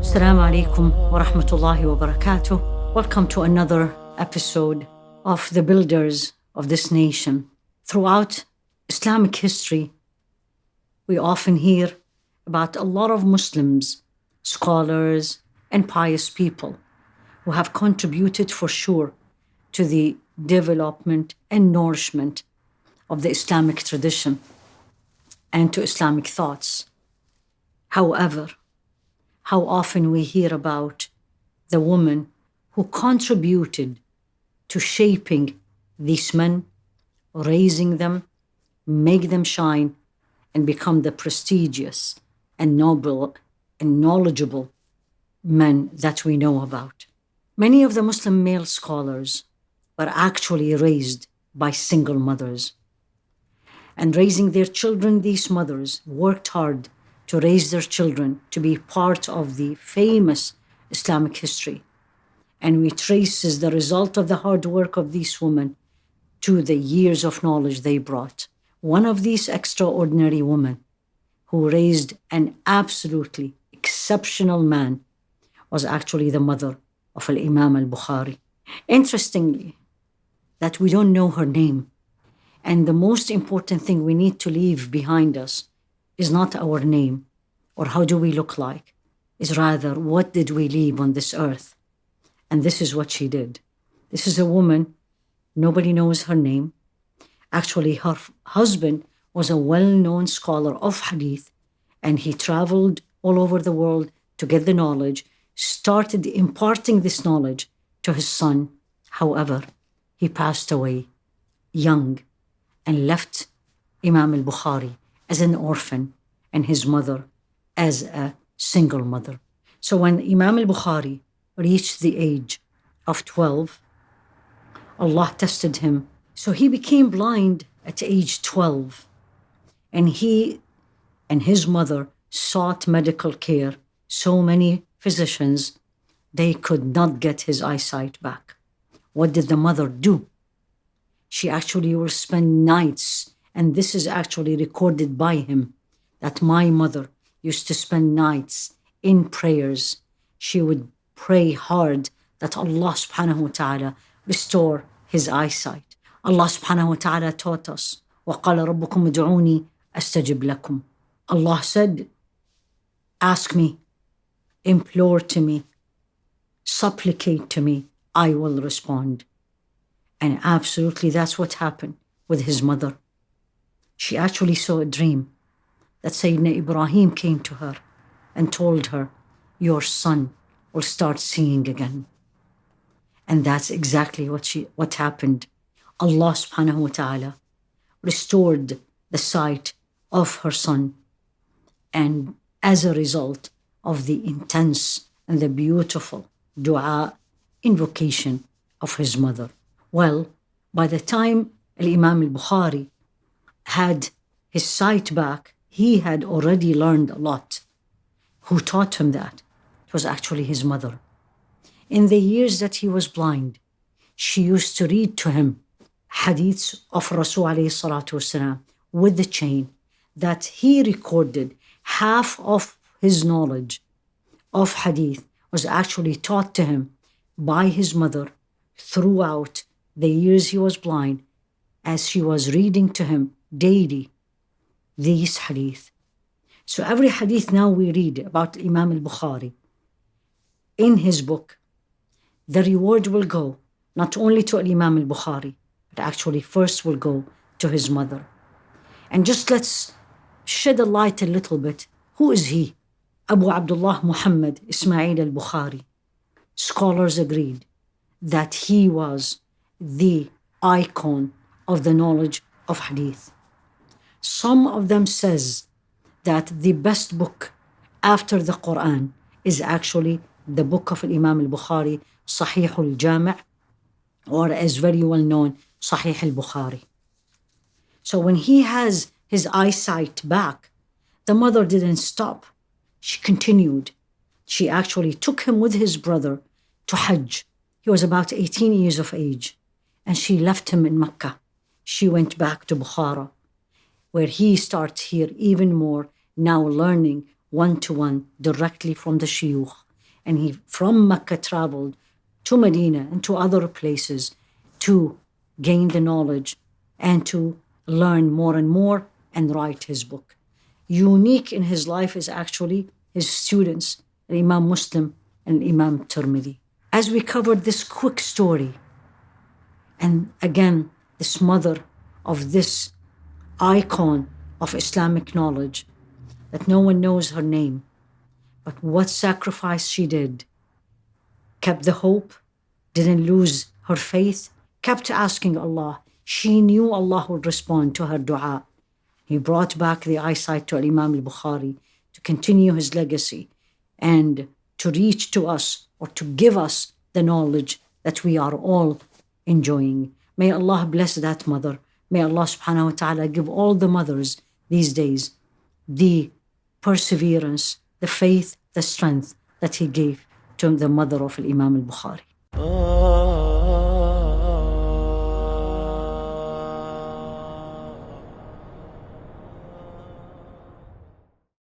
Assalamu alaikum wa rahmatullahi wa barakatuh. Welcome to another episode of the builders of this nation. Throughout Islamic history, we often hear about a lot of Muslims, scholars, and pious people who have contributed for sure to the development and nourishment of the Islamic tradition and to Islamic thoughts. However, how often we hear about the woman who contributed to shaping these men, raising them, make them shine, and become the prestigious and noble and knowledgeable men that we know about. Many of the Muslim male scholars were actually raised by single mothers. And raising their children, these mothers worked hard to raise their children to be part of the famous Islamic history. And we trace as the result of the hard work of these women to the years of knowledge they brought. One of these extraordinary women who raised an absolutely exceptional man was actually the mother of Imam Bukhari. Interestingly, that we don't know her name. And the most important thing we need to leave behind us is not our name or how do we look like, is rather what did we leave on this earth. And this is what she did. This is a woman, nobody knows her name. Actually, her husband was a well-known scholar of hadith, and he traveled all over the world to get the knowledge, started imparting this knowledge to his son. However, he passed away young and left Imam al-Bukhari as an orphan and his mother as a single mother. So when Imam al-Bukhari reached the age of 12, Allah tested him. So he became blind at age 12. And he and his mother sought medical care. So many physicians, they could not get his eyesight back. What did the mother do? She actually will spend nights, and this is actually recorded by him, that my mother used to spend nights in prayers. She would pray hard that Allah subhanahu wa ta'ala restore his eyesight. Allah subhanahu wa ta'ala taught us, وَقَالَ رَبُّكُمْ ادْعُونِي أَسْتَجِبْ لَكُمْ. Allah said, ask me, implore to me, supplicate to me, I will respond. And absolutely that's what happened with his mother. She actually saw a dream that Sayyidina Ibrahim came to her and told her, your son will start seeing again. And that's exactly what happened. Allah subhanahu wa ta'ala restored the sight of her son. And as a result of the intense and the beautiful dua, invocation of his mother. Well, by the time Imam al-Bukhari had his sight back, he had already learned a lot. Who taught him that? It was actually his mother. In the years that he was blind, she used to read to him hadiths of Rasul alayhi salatu wasalam with the chain that he recorded. Half of his knowledge of hadith was actually taught to him by his mother throughout the years he was blind, as she was reading to him daily these hadith. So every hadith now we read about Imam al-Bukhari in his book, the reward will go not only to Imam al-Bukhari, but actually first will go to his mother. And just let's shed a light a little bit. Who is he? Abu Abdullah Muhammad Ismail al-Bukhari. Scholars agreed that he was the icon of the knowledge of hadith. Some of them says that the best book after the Quran is actually the book of Imam al-Bukhari, Sahih al-Jami', or as very well known, Sahih al-Bukhari. So when he has his eyesight back, the mother didn't stop. She continued. She actually took him with his brother to Hajj. He was about 18 years of age. And she left him in Mecca. She went back to Bukhara, where he starts here even more, now learning one-to-one directly from the shuyukh And he, from Mecca, traveled to Medina and to other places to gain the knowledge and to learn more and more and write his book. Unique in his life is actually his students, Imam Muslim and Imam Tirmidhi. As we covered this quick story, and again, this mother of this icon of Islamic knowledge, that no one knows her name, but what sacrifice she did, kept the hope, didn't lose her faith, kept asking Allah. She knew Allah would respond to her dua. He brought back the eyesight to Imam Bukhari to continue his legacy and to reach to us or to give us the knowledge that we are all enjoying. May Allah bless that mother. May Allah subhanahu wa ta'ala give all the mothers these days the perseverance, the faith, the strength that He gave to the mother of Imam al-Bukhari.